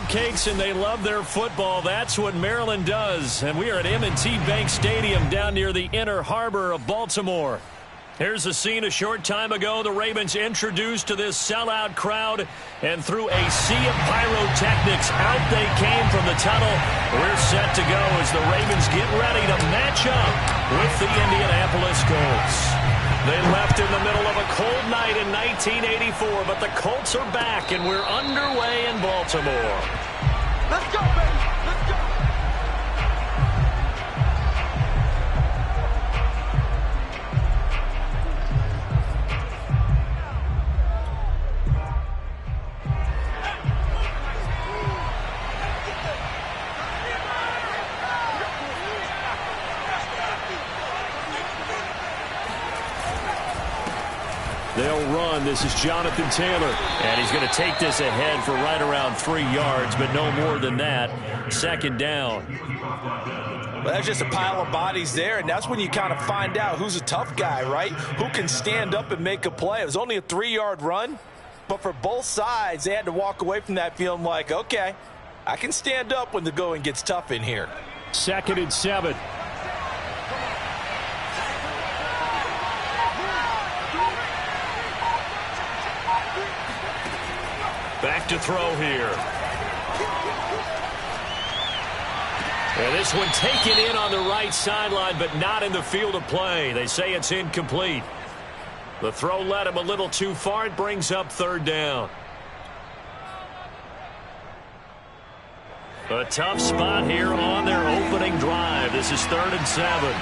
cupcakes and they love their football. That's what Maryland does. And we are at M&T Bank Stadium down near the Inner Harbor of Baltimore. Here's a scene a short time ago. The Ravens introduced to this sellout crowd, and through a sea of pyrotechnics, out they came from the tunnel. We're set to go as the Ravens get ready to match up with the Indianapolis Colts. They left in the middle of a cold night in 1984, but the Colts are back, and we're underway in Baltimore. Let's go, baby! Let's go! They'll run. This is Jonathan Taylor. And he's going to take this ahead for right around 3 yards, but no more than that. Second down. Well, that's just a pile of bodies there, and that's when you kind of find out who's a tough guy, right? Who can stand up and make a play. It was only a 3-yard run, but for both sides, they had to walk away from that feeling like, okay, I can stand up when the going gets tough in here. 2nd and 7. Back to throw here. And this one taken in on the right sideline, but not in the field of play. They say it's incomplete. The throw led him a little too far. It brings up 3rd down. A tough spot here on their opening drive. This is 3rd and 7.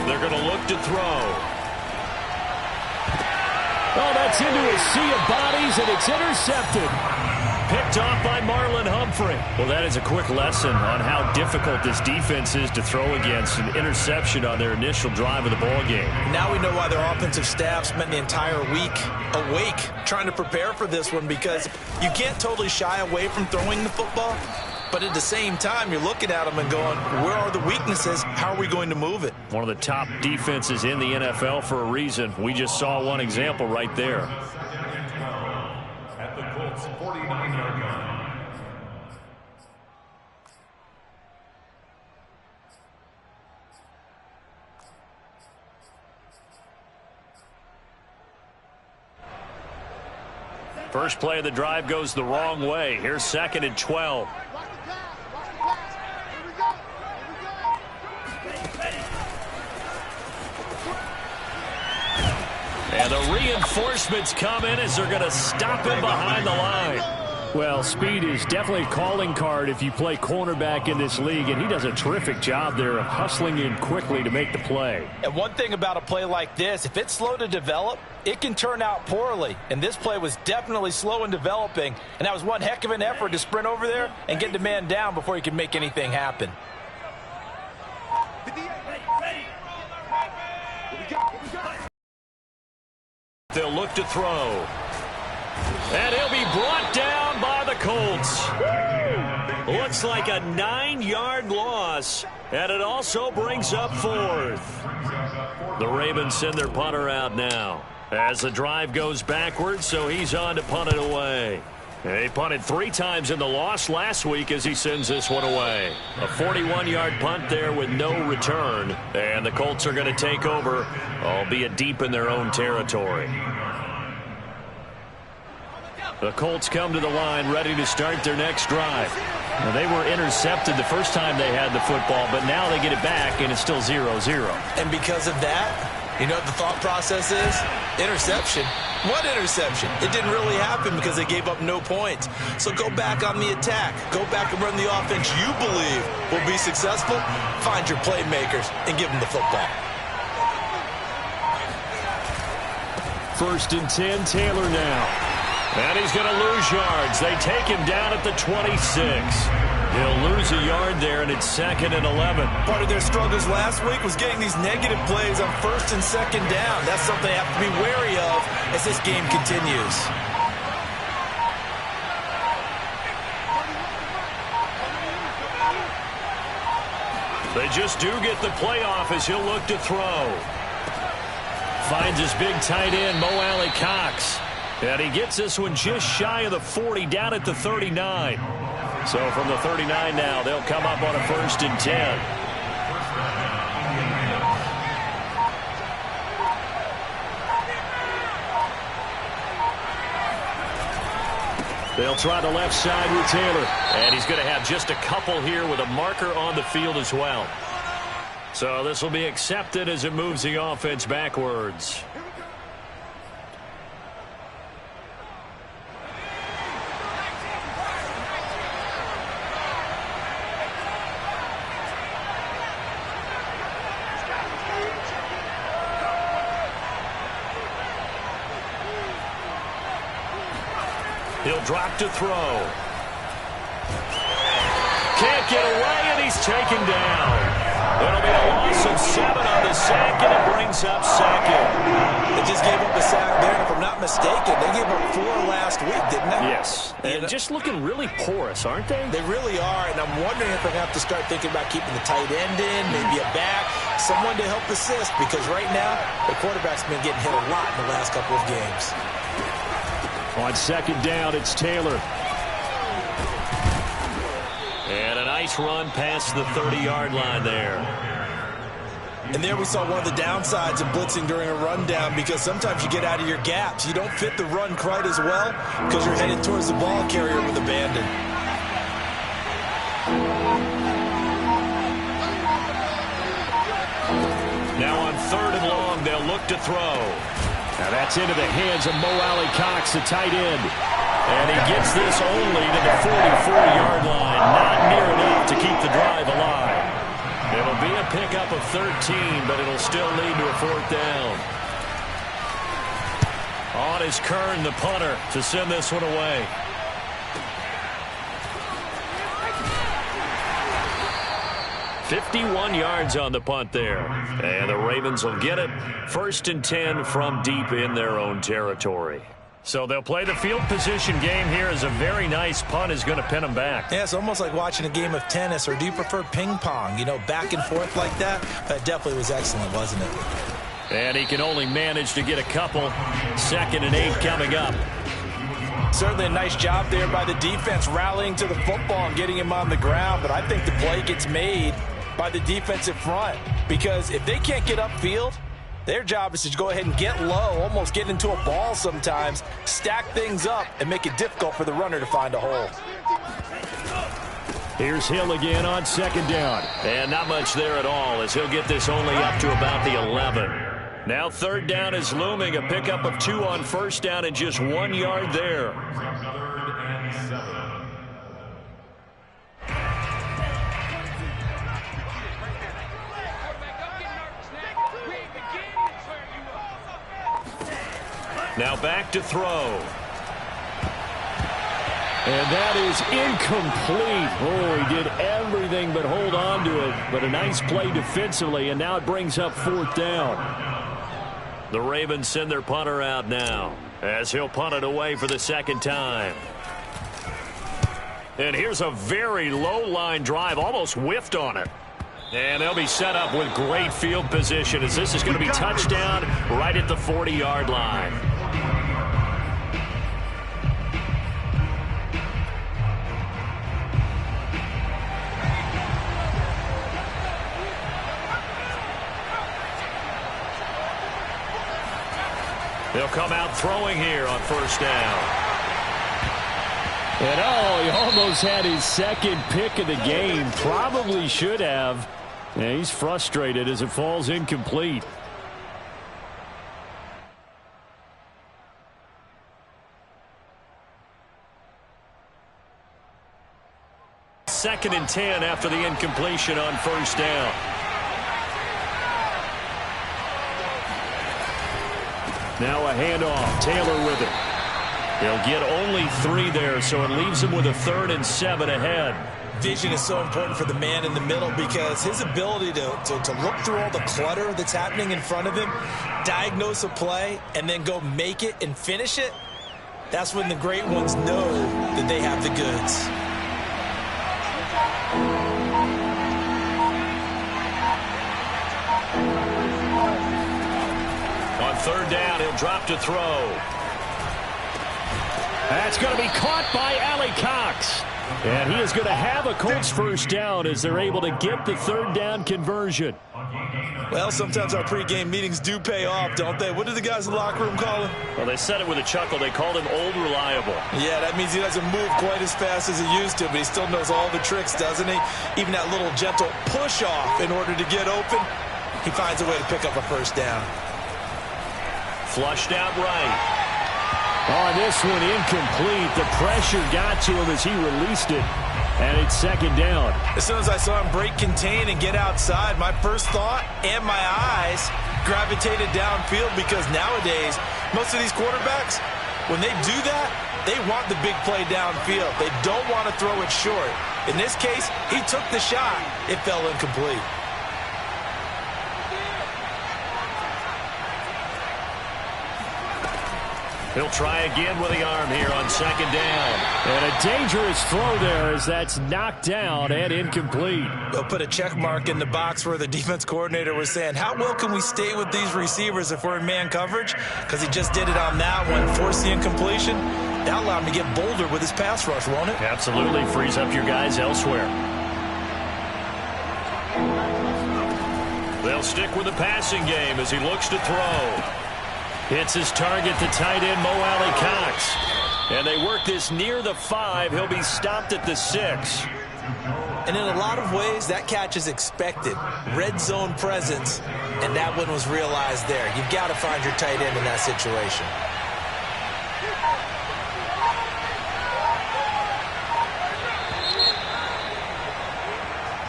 They're going to look to throw. Oh, that's into a sea of bodies, and it's intercepted. Picked off by Marlon Humphrey. Well, that is a quick lesson on how difficult this defense is to throw against. An interception on their initial drive of the ball game. Now we know why their offensive staff spent the entire week awake trying to prepare for this one, because you can't totally shy away from throwing the football. But at the same time, you're looking at them and going, where are the weaknesses? How are we going to move it? One of the top defenses in the NFL for a reason. We just saw one example right there. At the Colts 49-yard line. First play of the drive goes the wrong way. Here's 2nd and 12. And the reinforcements come in as they're going to stop him behind the line. Well, speed is definitely a calling card if you play cornerback in this league, and he does a terrific job there of hustling in quickly to make the play. And one thing about a play like this, if it's slow to develop, it can turn out poorly. And this play was definitely slow in developing, and that was one heck of an effort to sprint over there and get the man down before he could make anything happen. They'll look to throw. And he'll be brought down by the Colts. Looks like a 9-yard loss, and it also brings up 4th. The Ravens send their punter out now as the drive goes backwards, so he's on to punt it away. He punted 3 times in the loss last week as he sends this one away. A 41-yard punt there with no return. And the Colts are going to take over, albeit deep in their own territory. The Colts come to the line ready to start their next drive. Now, they were intercepted the first time they had the football, but now they get it back, and it's still 0-0. And because of that, you know what the thought process is? Interception. What interception? It didn't really happen because they gave up no points. So go back on the attack. Go back and run the offense you believe will be successful. Find your playmakers and give them the football. 1st and 10, Taylor now. And he's going to lose yards. They take him down at the 26. He'll lose a yard there, and it's 2nd and 11. Part of their struggles last week was getting these negative plays on 1st and 2nd down. That's something they have to be wary of as this game continues. They just do get the playoff as he'll look to throw. Finds his big tight end, Mo Alley Cox. And he gets this one just shy of the 40, down at the 39. So from the 39 now, they'll come up on a 1st and 10. They'll try the left side with Taylor. And he's going to have just a couple here with a marker on the field as well. So this will be accepted as it moves the offense backwards. He'll drop to throw. Can't get away, and he's taken down. It'll be a loss of 7 on the sack, and it brings up second. They just gave up a sack there, and if I'm not mistaken, they gave up 4 last week, didn't they? Yes, and just looking really porous, aren't they? They really are, and I'm wondering if they're going to have to start thinking about keeping the tight end in, maybe a back, someone to help assist, because right now, the quarterback's been getting hit a lot in the last couple of games. On 2nd down, it's Taylor. And a nice run past the 30-yard line there. And there we saw one of the downsides of blitzing during a rundown, because sometimes you get out of your gaps. You don't fit the run quite as well because you're headed towards the ball carrier with abandon. Now on 3rd and long, they'll look to throw. Now that's into the hands of Mo Alley-Cox, the tight end. And he gets this only to the 44-yard line. Not near enough to keep the drive alive. It'll be a pickup of 13, but it'll still lead to a 4th down. On is Kern, the punter, to send this one away. "51 yards on the punt there. And the Ravens will get it. 1st and 10 from deep in their own territory. So they'll play the field position game here as a very nice punt is going to pin them back. Yeah, it's almost like watching a game of tennis, or do you prefer ping pong? You know, back and forth like that? That definitely was excellent, wasn't it? And he can only manage to get a couple. 2nd and 8 coming up. Certainly a nice job there by the defense rallying to the football and getting him on the ground, but I think the play gets made by the defensive front, because if they can't get upfield, their job is to go ahead and get low, almost get into a ball sometimes, stack things up, and make it difficult for the runner to find a hole. Here's Hill again on 2nd down. And not much there at all, as he'll get this only up to about the 11. Now 3rd down is looming, a pickup of 2 on 1st down and just 1 yard there. 3rd and 7. Now back to throw. And that is incomplete. Oh, he did everything but hold on to it. But a nice play defensively, and now it brings up 4th down. The Ravens send their punter out now, as he'll punt it away for the 2nd time. And here's a very low-line drive, almost whiffed on it. And they'll be set up with great field position, as this is going to be touchdown right at the 40-yard line. They'll come out throwing here on 1st down. And he almost had his 2nd pick of the game. Probably should have. And he's frustrated as it falls incomplete. Second and 10 after the incompletion on 1st down. Now a handoff. Taylor with it. He'll get only 3 there, so it leaves him with a 3rd and 7 ahead. Vision is so important for the man in the middle, because his ability to look through all the clutter that's happening in front of him, diagnose a play, and then go make it and finish it, that's when the great ones know that they have the goods. On 3rd down, he'll drop to throw. That's going to be caught by Allie Cox. And he is going to have a Colts first down as they're able to get the third down conversion. Well, sometimes our pregame meetings do pay off, don't they? What do the guys in the locker room call him? Well, they said it with a chuckle. They called him Old Reliable. Yeah, that means he doesn't move quite as fast as he used to, but he still knows all the tricks, doesn't he? Even that little gentle push-off in order to get open, he finds a way to pick up a first down. Flushed out right. On this one, incomplete. The pressure got to him as he released it. And it's second down. As soon as I saw him break contain and get outside, my first thought and my eyes gravitated downfield, because nowadays, most of these quarterbacks, when they do that, they want the big play downfield. They don't want to throw it short. In this case, he took the shot. It fell incomplete. He'll try again with the arm here on second down. And a dangerous throw there as that's knocked down and incomplete. They'll put a check mark in the box where the defense coordinator was saying, how well can we stay with these receivers if we're in man coverage? Because he just did it on that one, forced the incompletion. That allowed him to get bolder with his pass rush, won't it? Absolutely. Frees up your guys elsewhere. They'll stick with the passing game as he looks to throw. Hits his target, the tight end, Mo Alley Cox. And they work this near the 5. He'll be stopped at the 6. And in a lot of ways, that catch is expected. Red zone presence, and that one was realized there. You've got to find your tight end in that situation.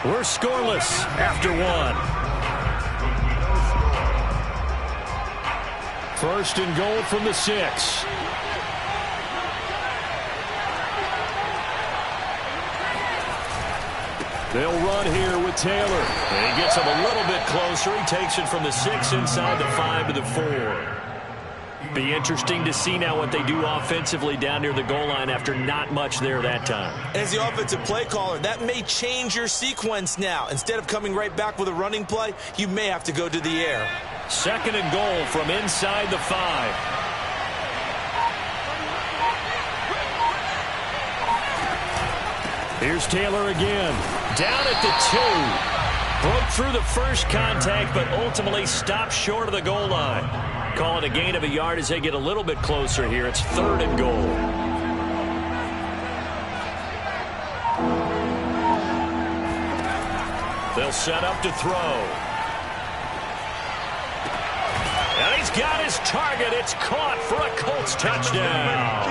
We're scoreless after one. First and goal from the 6. They'll run here with Taylor. And he gets him a little bit closer. He takes it from the 6 inside the 5 to the 4. Be interesting to see now what they do offensively down near the goal line after not much there that time. As the offensive play caller, that may change your sequence now. Instead of coming right back with a running play, you may have to go to the air. Second and goal from inside the 5. Here's Taylor again. Down at the 2. Broke through the first contact, but ultimately stopped short of the goal line. Call it a gain of a yard as they get a little bit closer here. It's third and goal. They'll set up to throw. And he's got his target. It's caught for a Colts touchdown.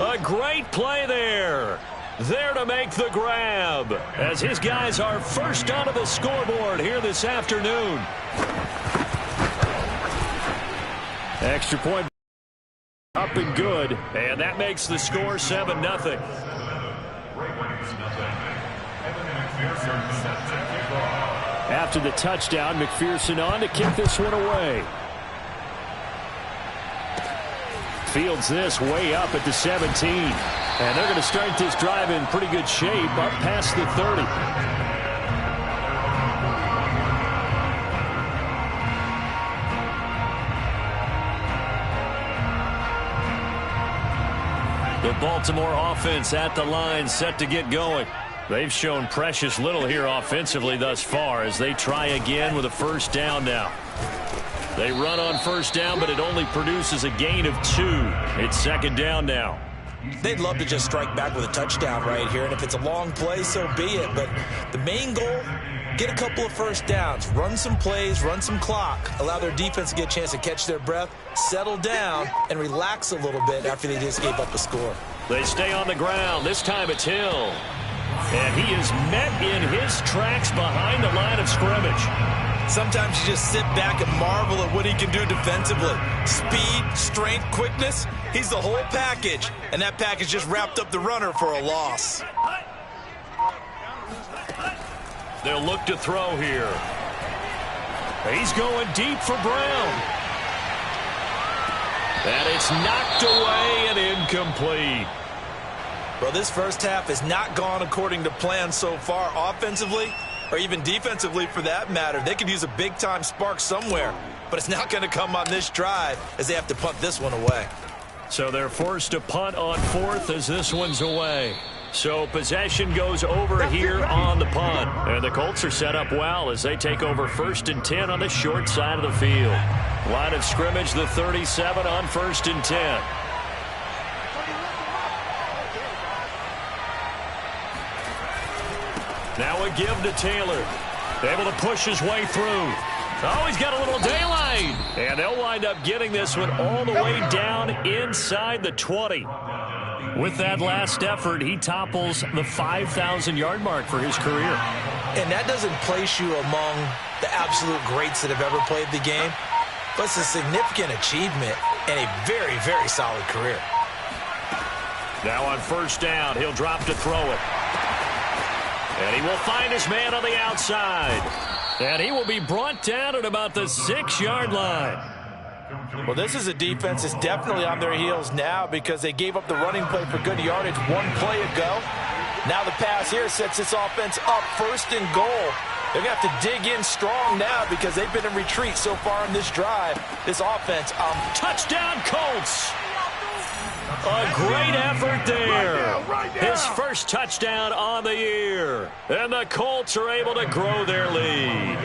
A great play there. There to make the grab as his guys are first onto the scoreboard here this afternoon. Extra point up and good, and that makes the score 7-0. After the touchdown, McPherson on to kick this one away. Fields this way up at the 17. And they're going to start this drive in pretty good shape up past the 30. The Baltimore offense at the line set to get going. They've shown precious little here offensively thus far as they try again with a first down now. They run on first down, but it only produces a gain of 2. It's second down now. They'd love to just strike back with a touchdown right here, and if it's a long play, so be it. But the main goal, get a couple of first downs, run some plays, run some clock, allow their defense to get a chance to catch their breath, settle down, and relax a little bit after they just gave up a score. They stay on the ground. This time it's Hill. And he is met in his tracks behind the line of scrimmage. Sometimes you just sit back and marvel at what he can do defensively. Speed, strength, quickness, he's the whole package. And that package just wrapped up the runner for a loss. They'll look to throw here. He's going deep for Brown. And it's knocked away and incomplete. Well, this first half has not gone according to plan so far offensively, or even defensively for that matter. They could use a big-time spark somewhere, but it's not going to come on this drive as they have to punt this one away. So they're forced to punt on 4th as this one's away. So possession goes over here on the punt. And the Colts are set up well as they take over 1st and 10 on the short side of the field. Line of scrimmage, the 37 on 1st and 10. Now a give to Taylor. Able to push his way through. Oh, he's got a little daylight. And they'll wind up getting this one all the way down inside the 20. With that last effort, he topples the 5,000-yard mark for his career. And that doesn't place you among the absolute greats that have ever played the game, but it's a significant achievement and a very, very solid career. Now on 1st down, he'll drop to throw it. And he will find his man on the outside. And he will be brought down at about the 6-yard line. Well, this is a defense that's definitely on their heels now because they gave up the running play for good yardage one play ago. Now the pass here sets this offense up 1st and goal. They're going to have to dig in strong now because they've been in retreat so far in this drive. This offense, touchdown Colts! A great effort there. His first touchdown on the year. And the Colts are able to grow their lead.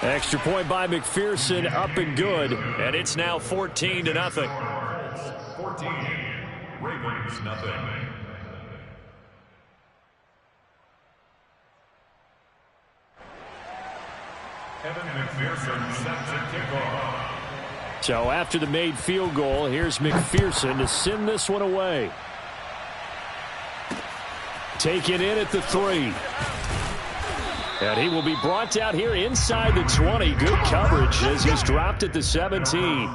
Extra point by McPherson, up and good. And it's now 14-0. 14, Ravens nothing. Kevin McPherson sets a kickoff. So after the made field goal, here's McPherson to send this one away. Taken in at the 3. And he will be brought down here inside the 20. Good coverage as he's dropped at the 17.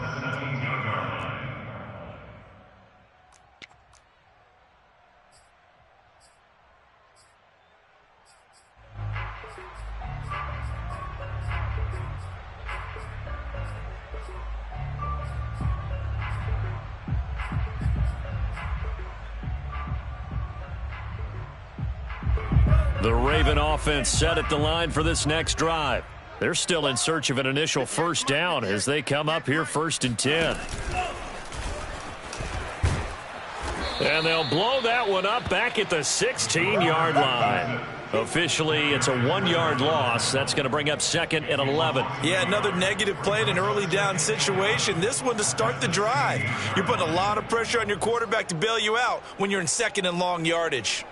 The Raven offense set at the line for this next drive. They're still in search of an initial 1st down as they come up here 1st and 10. And they'll blow that one up back at the 16-yard line. Officially, it's a 1-yard loss. That's going to bring up 2nd and 11. Yeah, another negative play in an early down situation. This one to start the drive. You're putting a lot of pressure on your quarterback to bail you out when you're in 2nd and long yardage.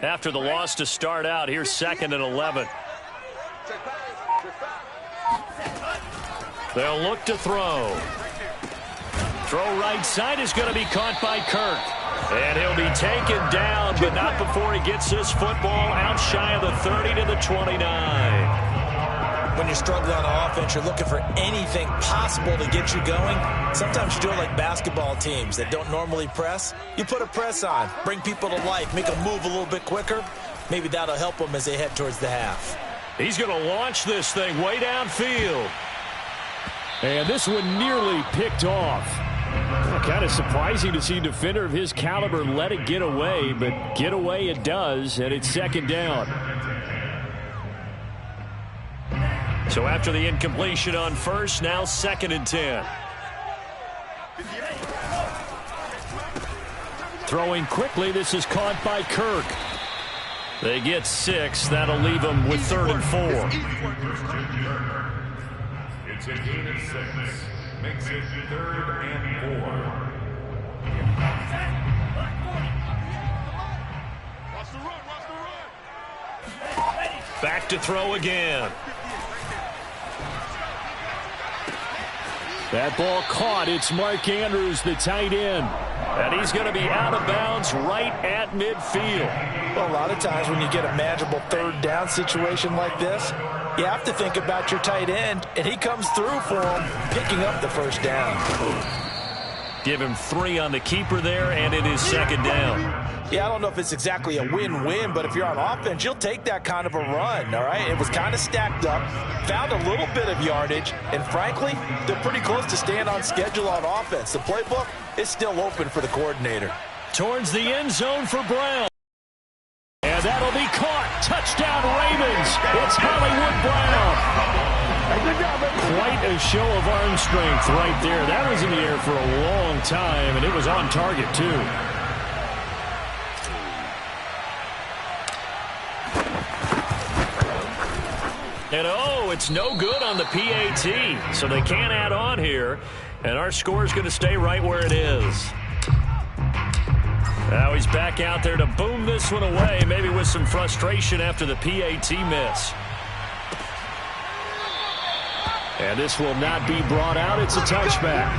After the loss to start out, here's 2nd and 11. They'll look to throw. Throw right side is going to be caught by Kirk. And he'll be taken down, but not before he gets this football out shy of the 30 to the 29. When you're struggling on offense, you're looking for anything possible to get you going. Sometimes you do it like basketball teams that don't normally press. You put a press on, bring people to life, make them move a little bit quicker. Maybe that'll help them as they head towards the half. He's going to launch this thing way downfield. And this one nearly picked off. Kind of surprising to see a defender of his caliber let it get away, but get away it does, and it's 2nd down. So after the incompletion on 1st, now 2nd and 10. Throwing quickly, this is caught by Kirk. They get 6. That'll leave them with 3rd and 4. It's a gain of 6. Makes it 3rd and 4. Back to throw again. That ball caught. It's Mark Andrews, the tight end. And he's going to be out of bounds right at midfield. Well, a lot of times when you get a manageable 3rd down situation like this, you have to think about your tight end, and he comes through for him, picking up the 1st down. Give him 3 on the keeper there, and it is 2nd down. Yeah, I don't know if it's exactly a win-win, but if you're on offense, you'll take that kind of a run, all right? It was kind of stacked up, found a little bit of yardage, and frankly, they're pretty close to staying on schedule on offense. The playbook is still open for the coordinator. Towards the end zone for Brown. And that'll be caught. Touchdown, Ravens. It's Hollywood Brown. Quite a show of arm strength right there. That was in the air for a long time, and it was on target, too. And, oh, it's no good on the PAT, so they can't add on here. And our score is going to stay right where it is. Now he's back out there to boom this one away, maybe with some frustration after the PAT miss. And this will not be brought out. It's a touchback.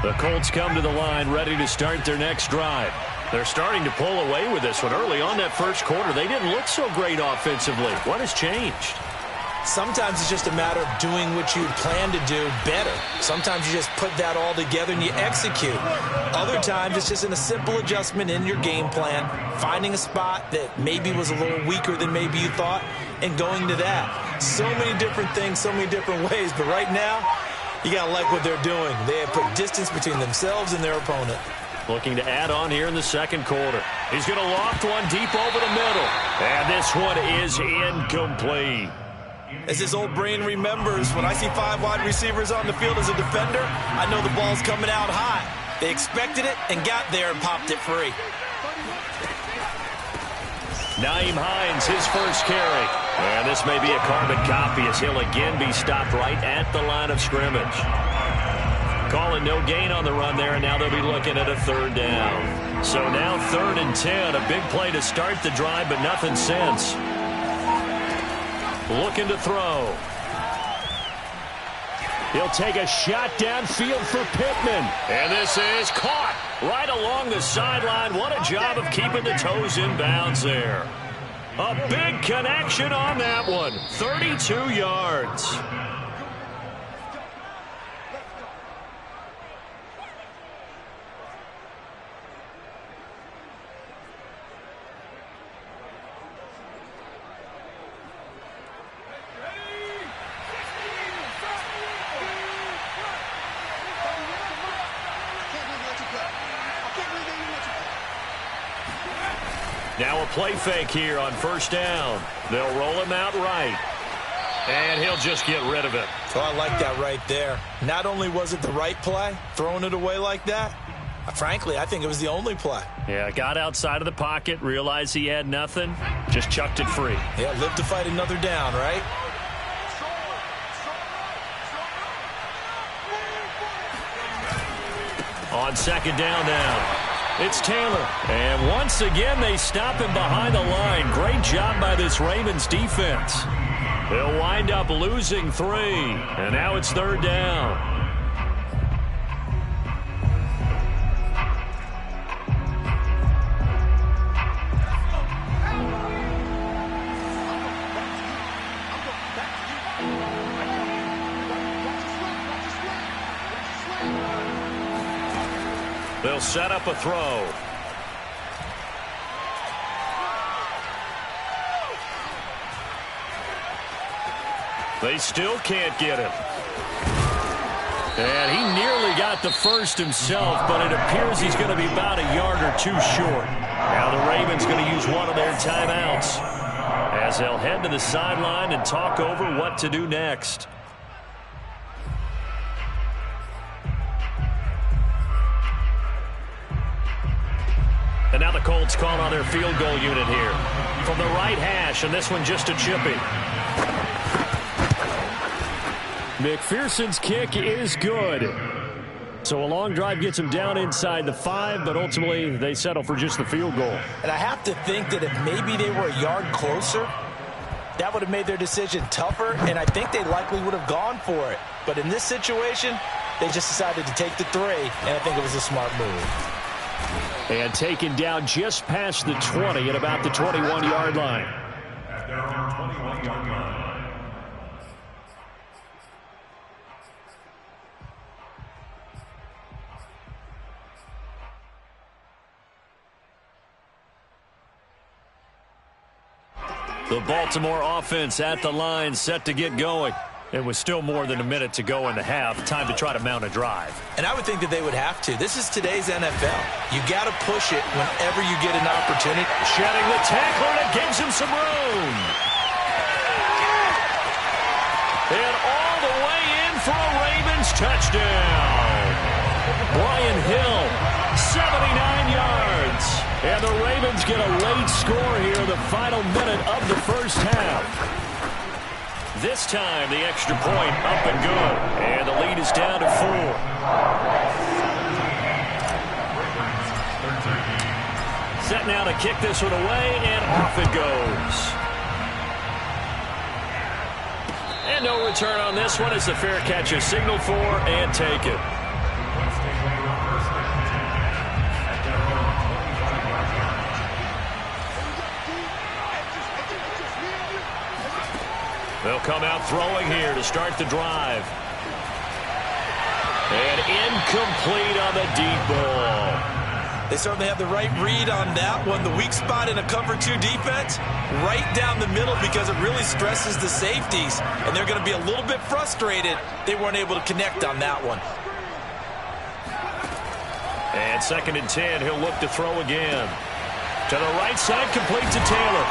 The Colts come to the line ready to start their next drive. They're starting to pull away with this one. Early on that first quarter, they didn't look so great offensively. What has changed? Sometimes it's just a matter of doing what you plan to do better. Sometimes you just put that all together and you execute. Other times it's just in a simple adjustment in your game plan, finding a spot that maybe was a little weaker than maybe you thought, and going to that. So many different things, so many different ways, but right now, you got to like what they're doing. They have put distance between themselves and their opponent. Looking to add on here in the second quarter. He's going to loft one deep over the middle. And this one is incomplete. As his old brain remembers, when I see 5 wide receivers on the field as a defender, I know the ball's coming out hot. They expected it and got there and popped it free. Nyheim Hines, his first carry. And this may be a carbon copy as he'll again be stopped right at the line of scrimmage. Calling no gain on the run there, and now they'll be looking at a third down. So now 3rd and 10, a big play to start the drive, but nothing since. Looking to throw. He'll take a shot downfield for Pittman. And this is caught right along the sideline. What a job of keeping the toes in bounds there. A big connection on that one. 32 yards. Now a play fake here on first down. They'll roll him out right. And he'll just get rid of it. Oh, I like that right there. Not only was it the right play, throwing it away like that, frankly, I think it was the only play. Yeah, got outside of the pocket, realized he had nothing, just chucked it free. Yeah, live to fight another down, right? On second down now. It's Taylor. And once again, they stop him behind the line. Great job by this Ravens defense. They'll wind up losing 3. And now it's 3rd down. They'll set up a throw. They still can't get him. And he nearly got the first himself, but it appears he's going to be about a yard or 2 short. Now the Ravens going to use one of their timeouts as they'll head to the sideline and talk over what to do next. And now the Colts call on their field goal unit here. From the right hash, and this one just a chippy. McPherson's kick is good. So a long drive gets him down inside the 5, but ultimately they settle for just the field goal. And I have to think that if maybe they were a yard closer, that would have made their decision tougher, and I think they likely would have gone for it. But in this situation, they just decided to take the 3, and I think it was a smart move. And taken down just past the 20 at about the 21-yard line. At their own 21-yard line. The Baltimore offense at the line, set to get going. It was still more than a minute to go in the half. Time to try to mount a drive. And I would think that they would have to. This is today's NFL. You got to push it whenever you get an opportunity. Shedding the tackler, and it gives him some room. And all the way in for a Ravens touchdown. Brian Hill, 79 yards. And the Ravens get a late score here in the final minute of the first half. This time, the extra point up and good. And the lead is down to 4. Set now to kick this one away, and off it goes. And no return on this one as the fair catch is signaled for and taken. They'll come out throwing here to start the drive. And incomplete on the deep ball. They certainly have the right read on that one. The weak spot in a cover 2 defense, right down the middle because it really stresses the safeties. And they're going to be a little bit frustrated they weren't able to connect on that one. And 2nd and 10, he'll look to throw again. To the right side, complete to Taylor.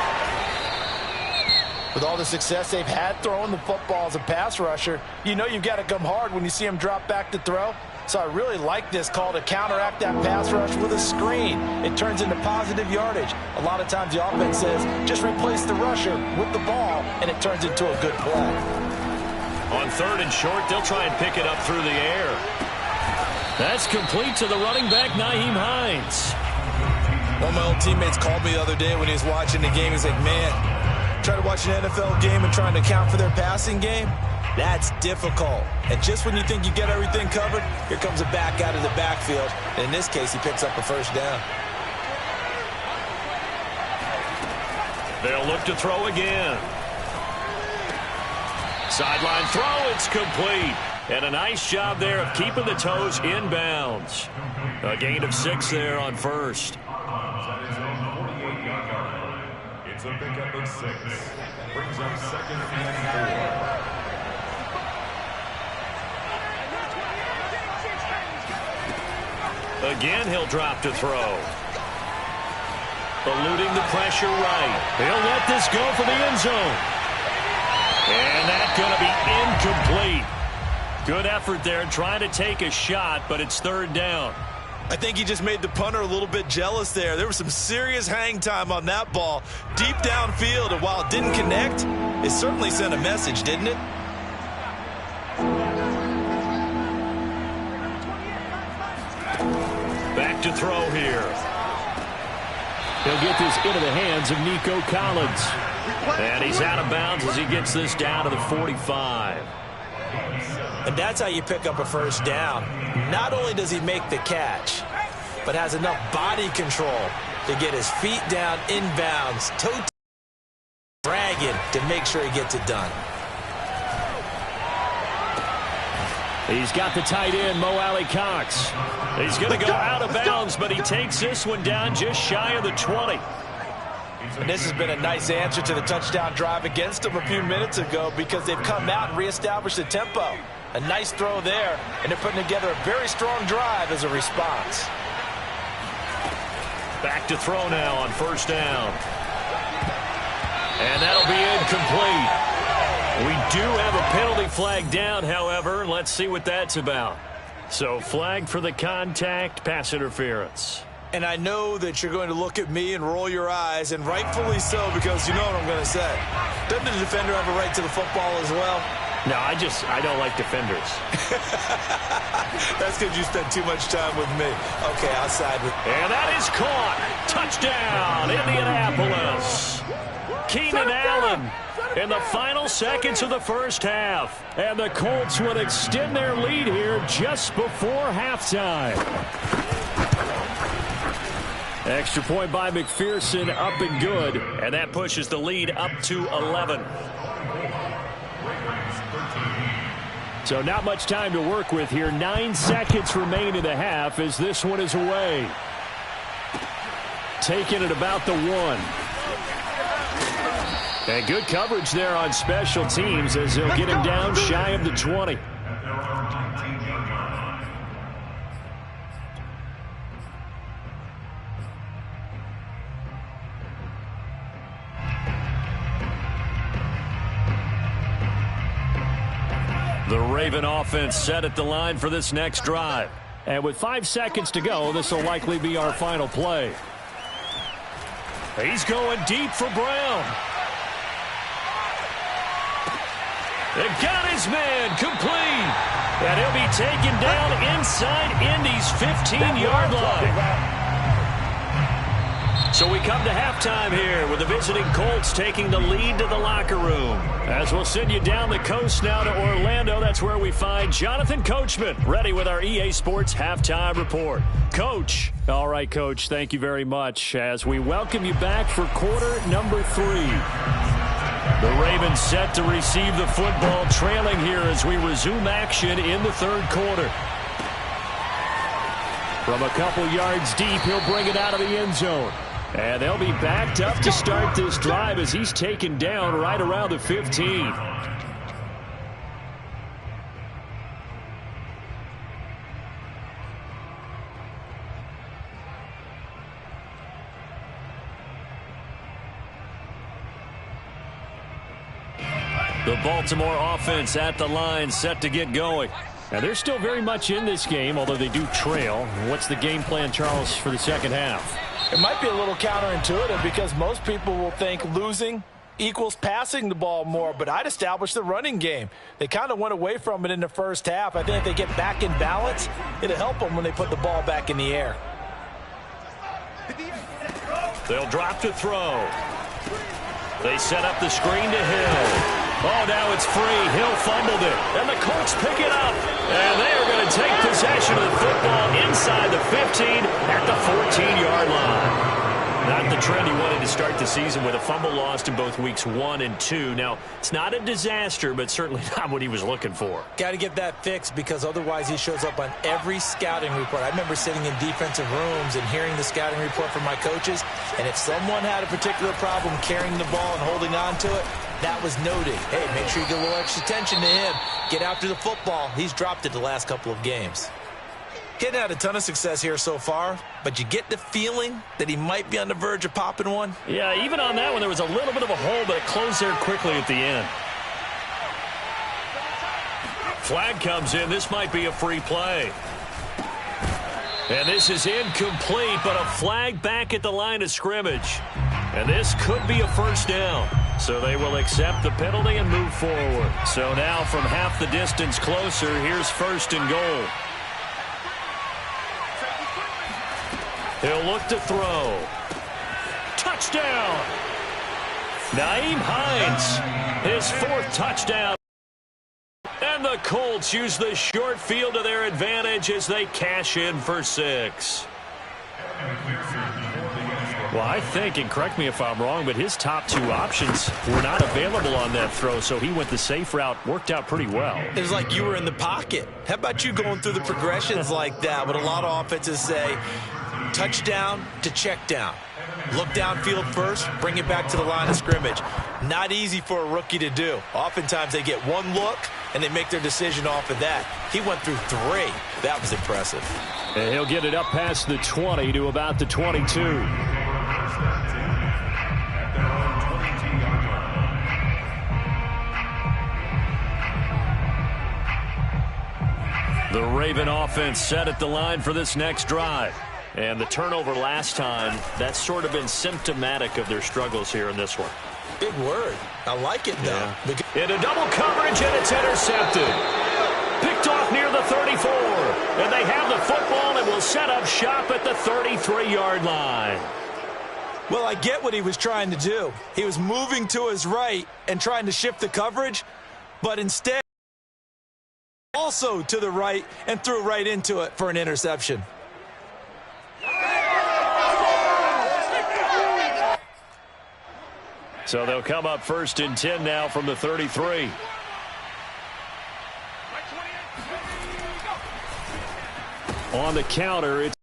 With all the success they've had throwing the football as a pass rusher, you know you've got to come hard when you see him drop back to throw. So I really like this call to counteract that pass rush with a screen. It turns into positive yardage. A lot of times the offense says, just replace the rusher with the ball, and it turns into a good play. On 3rd and short, they'll try and pick it up through the air. That's complete to the running back, Nyheim Hines. One of my old teammates called me the other day when he was watching the game. He's like, man, try to watch an NFL game and trying to account for their passing game, that's difficult. And just when you think you get everything covered, here comes a back out of the backfield. And in this case, he picks up a first down. They'll look to throw again. Sideline throw, it's complete. And a nice job there of keeping the toes in bounds. A gain of 6 there on first. It's a pickup of 6. Brings up 2nd and 4. Again, he'll drop to throw. Eluding the pressure right. He'll let this go for the end zone. And that's going to be incomplete. Good effort there trying to take a shot, but it's 3rd down. I think he just made the punter a little bit jealous there. There was some serious hang time on that ball deep downfield, and while it didn't connect, it certainly sent a message, didn't it? Back to throw here. He'll get this into the hands of Nico Collins. And he's out of bounds as he gets this down to the 45. And that's how you pick up a first down. Not only does he make the catch, but has enough body control to get his feet down inbounds, toe dragging to make sure he gets it done. He's got the tight end, Mo Alley Cox. He's going to go out of bounds, but he takes this one down just shy of the 20. And this has been a nice answer to the touchdown drive against them a few minutes ago because they've come out and reestablished the tempo. A nice throw there, and they're putting together a very strong drive as a response. Back to throw now on 1st down. And that'll be incomplete. We do have a penalty flag down, however. Let's see what that's about. So flag for the contact, pass interference. And I know that you're going to look at me and roll your eyes, and rightfully so, because you know what I'm going to say. Doesn't the defender have a right to the football as well? No, I don't like defenders. That's because you spent too much time with me. Okay, I'll side with you. And that is caught. Touchdown, Indianapolis. Keenan Allen in the final seconds of the first half. And the Colts would extend their lead here just before halftime. Extra point by McPherson, up and good. And that pushes the lead up to 11. So not much time to work with here. 9 seconds remain in the half as this one is away. Taking it about the 1. And good coverage there on special teams as they'll get him down shy of the 20. The Raven offense set at the line for this next drive. And with 5 seconds to go, this will likely be our final play. He's going deep for Brown. They got his man complete. And he'll be taken down inside Indy's 15-yard line. So we come to halftime here with the visiting Colts taking the lead to the locker room. As we'll send you down the coast now to Orlando, that's where we find Jonathan Coachman, ready with our EA Sports Halftime Report. Coach. All right, Coach, thank you very much as we welcome you back for quarter number 3. The Ravens set to receive the football, trailing here as we resume action in the third quarter. From a couple yards deep, he'll bring it out of the end zone. And they'll be backed up to start this drive as he's taken down right around the 15. The Baltimore offense at the line, set to get going. Now, they're still very much in this game, although they do trail. What's the game plan, Charles, for the second half? It might be a little counterintuitive because most people will think losing equals passing the ball more, but I'd establish the running game. They kind of went away from it in the first half. I think if they get back in balance, it'll help them when they put the ball back in the air. They'll drop to throw. They set up the screen to Hill. Oh, now it's free. Hill fumbled it. And the Colts pick it up. And they are going to take possession of the football inside the 15 at the 14-yard line. Not the trend he wanted to start the season with a fumble lost in both weeks 1 and 2. Now, it's not a disaster, but certainly not what he was looking for. Got to get that fixed because otherwise he shows up on every scouting report. I remember sitting in defensive rooms and hearing the scouting report from my coaches, and if someone had a particular problem carrying the ball and holding on to it, that was noted. Hey, make sure you get a little extra attention to him. Get after the football. He's dropped it the last couple of games. Kid had a ton of success here so far, but you get the feeling that he might be on the verge of popping one. Yeah, even on that one, there was a little bit of a hole, but it closed there quickly at the end. Flag comes in. This might be a free play. And this is incomplete, but a flag back at the line of scrimmage. And this could be a first down. So they will accept the penalty and move forward. So now from half the distance closer, here's first and goal. He'll look to throw. Touchdown! Nyheim Hines, his 4th touchdown. And the Colts use the short field to their advantage as they cash in for 6. Well, I think, and correct me if I'm wrong, but his top 2 options were not available on that throw, so he went the safe route, worked out pretty well. It was like you were in the pocket. How about you going through the progressions like that? What a lot of offenses say, touchdown to check down. Look downfield first, bring it back to the line of scrimmage. Not easy for a rookie to do. Oftentimes they get one look, and they make their decision off of that. He went through 3. That was impressive. And he'll get it up past the 20 to about the 22. The Raven offense set at the line for this next drive. And the turnover last time, that's sort of been symptomatic of their struggles here in this one. Big word. I like it, though. Yeah. Into double coverage, and it's intercepted. Picked off near the 34. And they have the football and will set up shop at the 33-yard line. Well, I get what he was trying to do. He was moving to his right and trying to shift the coverage, but instead also to the right and threw right into it for an interception. So they'll come up first and 10 now from the 33. On the counter, it's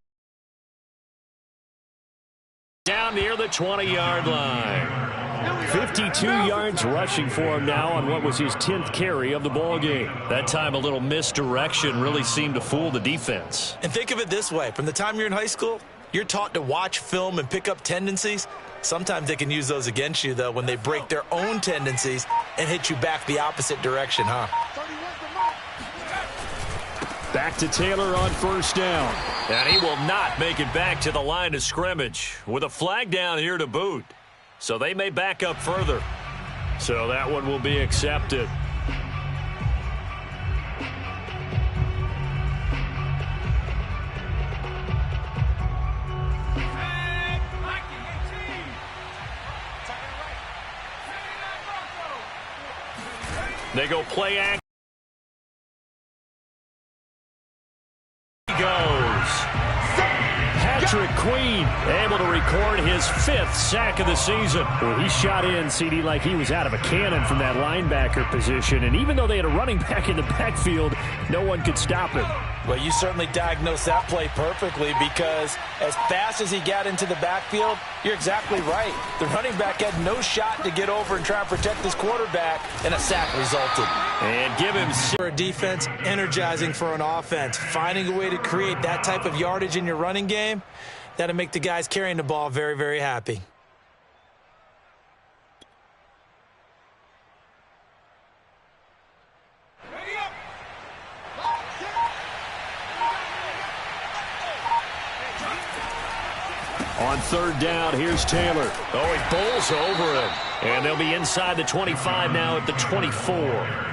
down near the 20-yard line. 52 yards rushing for him now on what was his 10th carry of the ball game. That time a little misdirection really seemed to fool the defense. And think of it this way. From the time you're in high school, you're taught to watch film and pick up tendencies. Sometimes they can use those against you, though, when they break their own tendencies and hit you back the opposite direction, huh? Back to Taylor on first down. And he will not make it back to the line of scrimmage with a flag down here to boot. So they may back up further. So that one will be accepted. They go play action. Goes. Patrick Queen able to record his 5th sack of the season. Well, he shot in, CD, like he was out of a cannon from that linebacker position. And even though they had a running back in the backfield, no one could stop him. Well, you certainly diagnosed that play perfectly because as fast as he got into the backfield, you're exactly right. The running back had no shot to get over and try and protect his quarterback, and a sack resulted. And give him for a defense, energizing for an offense. Finding a way to create that type of yardage in your running game, that'll make the guys carrying the ball very, very happy. On third down, here's Taylor. Oh, he bowls over him. And they'll be inside the 25 now at the 24.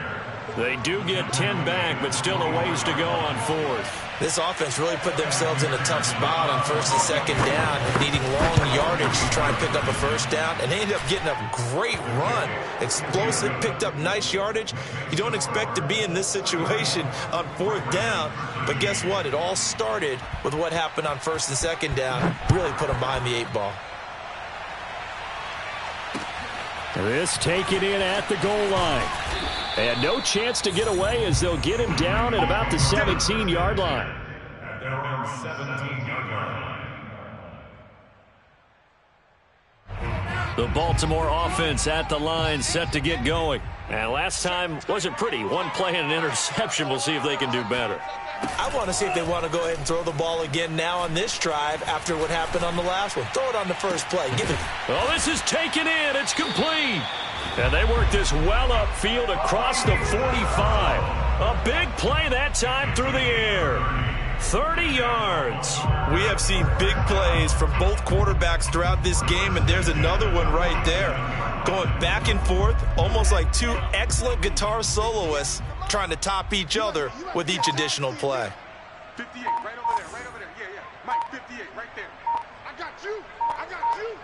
They do get 10 back, but still a ways to go on fourth. This offense really put themselves in a tough spot on first and second down, needing long yardage to try and pick up a first down, and they ended up getting a great run. Explosive, picked up nice yardage. You don't expect to be in this situation on fourth down, but guess what? It all started with what happened on first and second down. Really put them behind the 8 ball. This taken in at the goal line. And no chance to get away as they'll get him down at about the 17-yard line. At their own 17-yard line. The Baltimore offense at the line set to get going. And last time wasn't pretty. One play and an interception. We'll see if they can do better. I want to see if they want to go ahead and throw the ball again now on this drive after what happened on the last one. Throw it on the first play. Give it. Oh, this is taken in. It's complete. And they work this well upfield across the 45. A big play that time through the air. 30 yards. We have seen big plays from both quarterbacks throughout this game, and there's another one right there. Going back and forth, almost like two excellent guitar soloists trying to top each other with each additional play. 58, right over there, right over there. Yeah, yeah. Mike, 58, right there. I got you. I got you.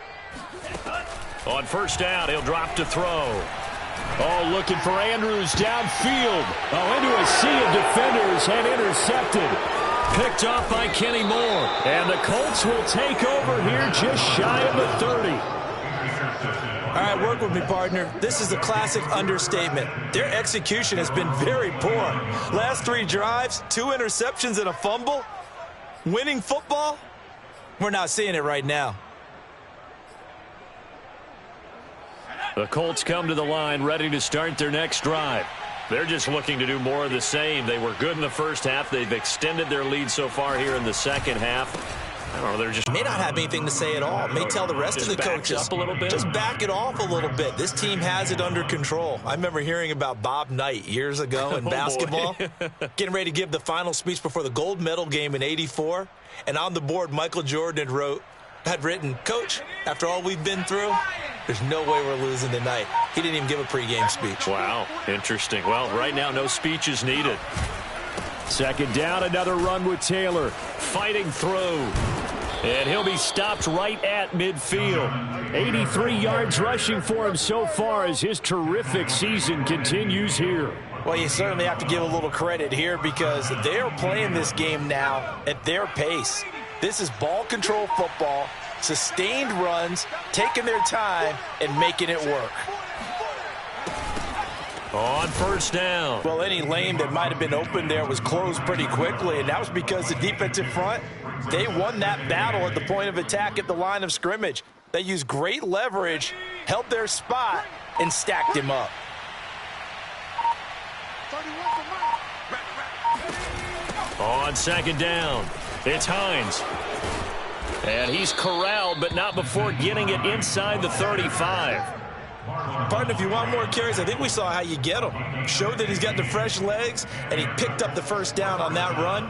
On first down, he'll drop to throw. Oh, looking for Andrews downfield. Oh, into a sea of defenders and intercepted. Picked off by Kenny Moore. And the Colts will take over here just shy of the 30. All right, work with me, partner. This is a classic understatement. Their execution has been very poor. Last 3 drives, 2 interceptions and a fumble. Winning football? We're not seeing it right now. The Colts come to the line ready to start their next drive. They're just looking to do more of the same. They were good in the first half. They've extended their lead so far here in the second half. I don't know, they're just... May not have anything to say at all. May tell the rest of the coaches. Up a little bit. Just back it off a little bit. This team has it under control. I remember hearing about Bob Knight years ago in basketball. Getting ready to give the final speech before the gold medal game in '84. And on the board, Michael Jordan had written, "Coach, after all we've been through, there's no way we're losing tonight." He didn't even give a pregame speech. Wow, interesting. Well, right now, no speech is needed. Second down, another run with Taylor. Fighting through. And he'll be stopped right at midfield. 83 yards rushing for him so far as his terrific season continues here. Well, you certainly have to give a little credit here because they're playing this game now at their pace. This is ball control football, sustained runs, taking their time, and making it work. On first down. Well, any lane that might have been open there was closed pretty quickly, and that was because the defensive front, they won that battle at the point of attack at the line of scrimmage. They used great leverage held their spot, and stacked him up. 31 for Mike. On second down, it's Hines. And he's corralled, but not before getting it inside the 35. Partner, if you want more carries, I think we saw how you get him. Showed that he's got the fresh legs, and he picked up the first down on that run.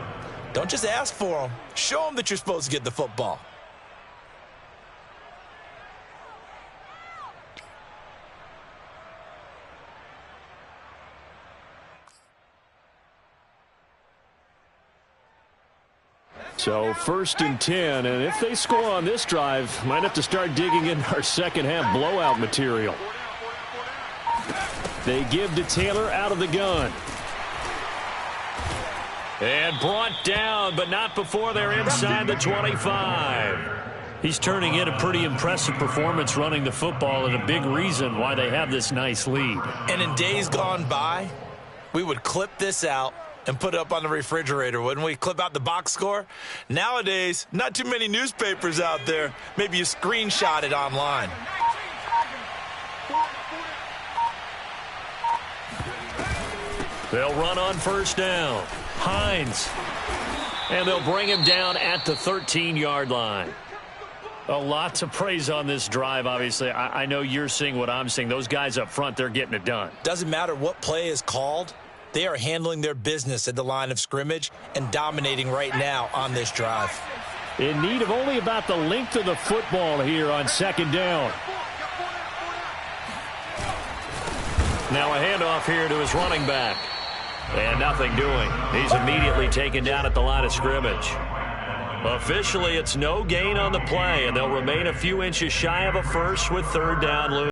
Don't just ask for him. Show him that you're supposed to get the football. So 1st and 10, and if they score on this drive, might have to start digging in our second half blowout material. They give to Taylor out of the gun. And brought down, but not before they're inside the 25. He's turning in a pretty impressive performance running the football, and a big reason why they have this nice lead. And in days gone by, we would clip this out and put it up on the refrigerator, wouldn't we? Clip out the box score. Nowadays, not too many newspapers out there. Maybe you screenshot it online. They'll run on 1st down. Hines. And they'll bring him down at the 13-yard line. A lot to praise on this drive, obviously. I know you're seeing what I'm seeing. Those guys up front, they're getting it done. Doesn't matter what play is called. They are handling their business at the line of scrimmage and dominating right now on this drive. In need of only about the length of the football here on 2nd down. Now a handoff here to his running back. And nothing doing. He's immediately taken down at the line of scrimmage. Officially, it's no gain on the play, and they'll remain a few inches shy of a first with 3rd down loose.